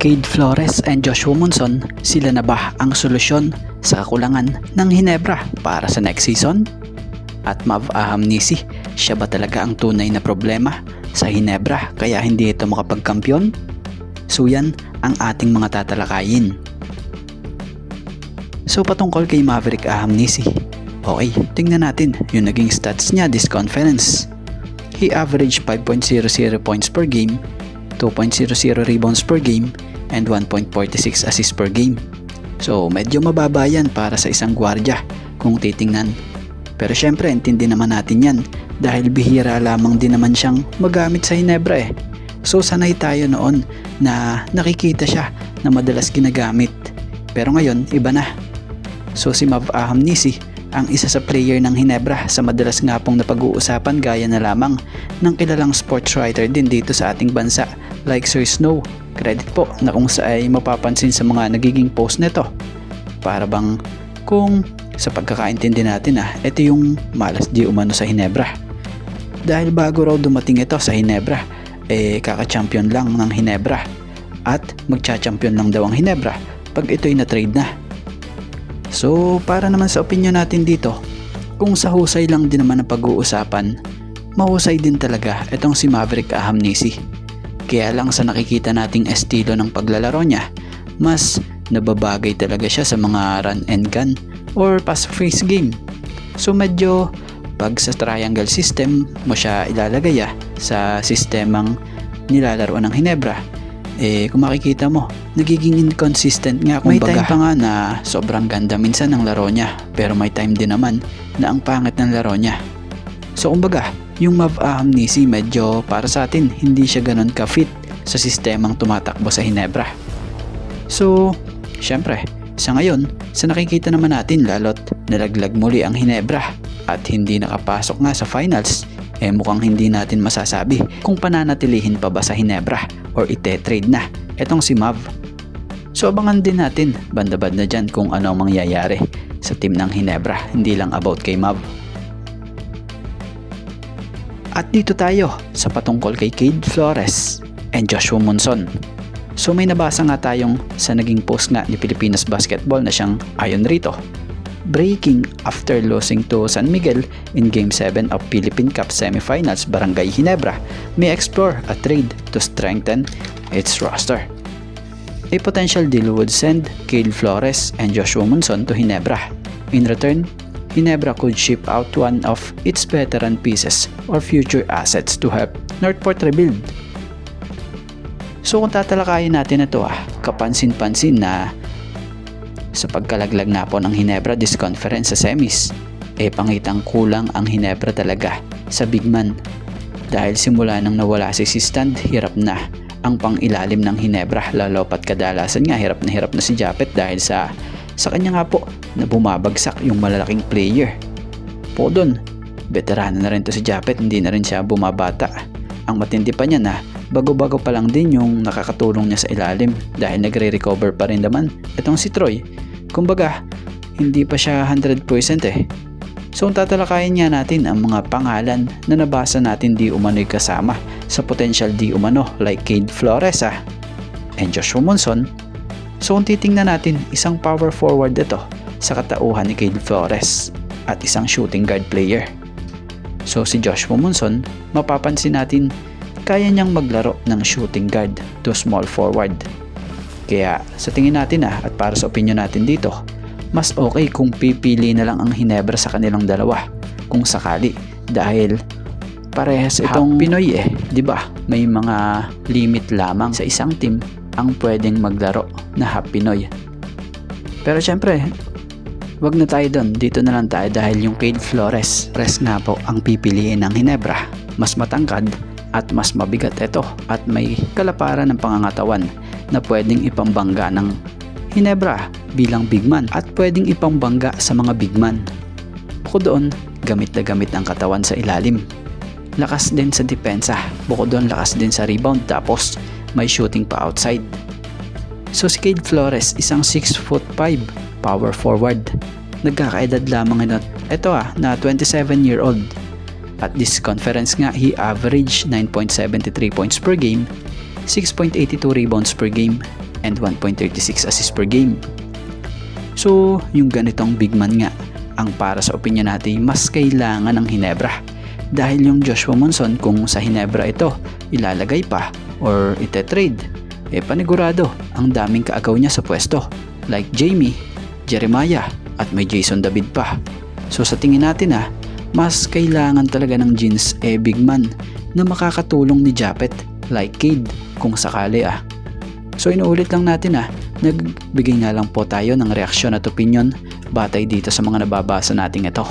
Cade Flores and Joshua Monson, sila na ba ang solusyon sa kakulangan ng Hinebra para sa next season? At Mav Ahamnisi, siya ba talaga ang tunay na problema sa Hinebra kaya hindi ito makapagkampiyon? So yan ang ating mga tatalakayin. So patungkol kay Maverick Ahamnisi, okay, tingnan natin yung naging stats niya this conference. He averaged 5.00 points per game, 2.00 rebounds per game, and 1.46 assists per game. So medyo mababa yan para sa isang gwardiya kung titingnan. Pero syempre intindi naman natin yan dahil bihira lamang din naman siyang magamit sa Hinebra eh. So sanay tayo noon na nakikita siya na madalas ginagamit. Pero ngayon iba na. So si Mav Ahamnisi ang isa sa player ng Hinebra sa madalas nga pong napag-uusapan gaya na lamang ng kilalang sports writer din dito sa ating bansa like Sir Snow. Credit po na kung sa ay mapapansin sa mga nagiging post nito. Para bang kung sa pagkakaintindi natin ito yung malas di umano sa Hinebra. Dahil bago raw dumating ito sa Hinebra, kaka-champion lang ng Hinebra at magcha-champion lang daw ang Hinebra pag ito'y na-trade na. So para naman sa opinion natin dito, kung sa husay lang din naman ang pag-uusapan, mahusay din talaga itong si Maverick Ahamnisi. Kaya lang sa nakikita nating estilo ng paglalaro niya, mas nababagay talaga siya sa mga run and gun or pass freeze game. So medyo pag sa triangle system mo siya ilalagay sa sistemang nilalaro ng Hinebra, kung makikita mo, nagiging inconsistent nga. May time pa nga na sobrang ganda minsan ng laro niya, pero may time din naman na ang pangit ng laro niya. So kumbaga, yung Mav Ahamnisi medyo para sa atin hindi siya ganun ka-fit sa sistemang tumatakbo sa Hinebra. So, syempre, sa ngayon, sa nakikita naman natin lalo't nalaglag muli ang Hinebra at hindi nakapasok nga sa finals, mukhang hindi natin masasabi kung pananatilihin pa ba sa Hinebra or ite-trade na etong si Mav. So abangan din natin banda-band na dyan kung ano ang mangyayari sa team ng Hinebra, hindi lang about kay Mav. At dito tayo sa patungkol kay Cade Flores and Joshua Monson. So may nabasa nga tayong sa naging post nga ni Pilipinas Basketball na siyang ayon rito. Breaking after losing to San Miguel in Game 7 of Philippine Cup Semifinals, Barangay Hinebra may explore a trade to strengthen its roster. A potential deal would send Cade Flores and Joshua Monson to Hinebra. In return, Hinebra could ship out one of its veteran pieces or future assets to help Northport rebuild. So kung tatalakayin natin ito kapansin-pansin na sa pagkalaglag na po ng Hinebra this conference sa semis, pangitang kulang ang Hinebra talaga sa big man. Dahil simula nang nawala si Stand, hirap na ang pang-ilalim ng Hinebra, lalo pat kadalasan nga hirap na si Japet dahil sa kanya nga po na bumabagsak yung malalaking player. Po doon, veterano na rin to si Japet, hindi na rin siya bumabata. Ang matindi pa niya na bago-bago pa lang din yung nakakatulong niya sa ilalim dahil nagre-recover pa rin naman itong si Troy. Kumbaga, hindi pa siya 100% So tatalakayin nga natin ang mga pangalan na nabasa natin di umano'y kasama sa potential di umano like Cade Flores and Joshua Monson. So kung titingnan natin, isang power forward ito sa katauhan ni Cade Flores at isang shooting guard player. So si Joshua Monson, mapapansin natin kaya niyang maglaro ng shooting guard to small forward. Kaya sa tingin natin at para sa opinion natin dito, mas okay kung pipili na lang ang Hinebra sa kanilang dalawa kung sakali dahil parehas itong Pinoy di ba? May mga limit lamang sa isang team ang pwedeng maglaro na half Pinoy. Pero syempre, wag na tayo doon. Dito na lang tayo dahil yung Cade Flores nga po ang pipiliin ng Hinebra. Mas matangkad at mas mabigat ito at may kalaparan ng pangangatawan na pwedeng ipambangga ng Hinebra bilang big man at pwedeng ipambangga sa mga big man. Bukod doon, gamit na gamit ang katawan sa ilalim. Lakas din sa depensa. Bukod doon, lakas din sa rebound tapos may shooting pa outside. So si Cade Flores, isang 6'5" power forward. Nagkakaedad lamang ito na 27-year-old. At this conference nga, he averaged 9.73 points per game, 6.82 rebounds per game, and 1.36 assists per game. So yung ganitong big man nga ang para sa opinion natin mas kailangan ng Hinebra, dahil yung Joshua Monson kung sa Hinebra ito ilalagay pa or ite-trade, panigurado ang daming kaagaw niya sa pwesto like Jamie, Jeremiah at may Jason David pa. So sa tingin natin mas kailangan talaga ng Jeans big man na makakatulong ni Japet like Cade kung sakali So inuulit lang natin nagbigay nga lang po tayo ng reaksyon at opinion batay dito sa mga nababasa nating ito.